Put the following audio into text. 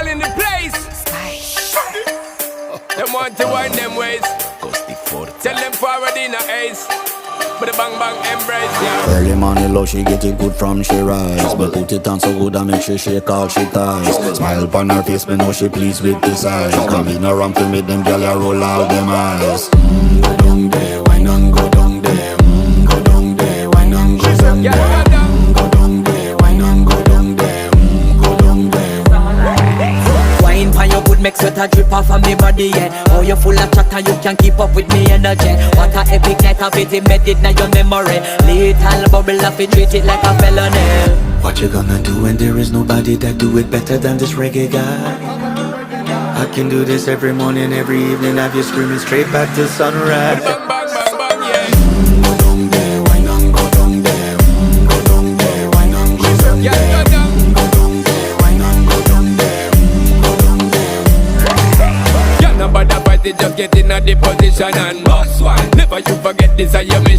in the place. Them want to wind them ways. Tell them forward in a ace. But the bang bang embrace, yeah. Early morning low, she get it good from she rise. But put it on so good and make she shake all she ties. Smile upon her face, me know she pleased with this eyes. Come in around to meet them, girl, ya roll out them eyes. Go down there, why not go down there? Go down there, why not go down there? Go down there, why not go down there? Go down there. Wine pan your good, make sweat a drip off of me body, yeah. Oh, you full of chatter, you can't keep up with me energy. What a epic night of it, embedded in your memory. Little bubble of it, treat it like a felony. What you gonna do when there is nobody that do it better than this reggae guy? I can do this every morning, every evening, have you screaming straight back to sunrise. Bang bang bang bang, yeah. Go down there, why not go down there? Go down there, why not go down there? Yeah, go down. Go down there, why not go down there? Go down there. Yeah, nobody fight it, just get in a the position and boss one. Never you forget this, I your mission.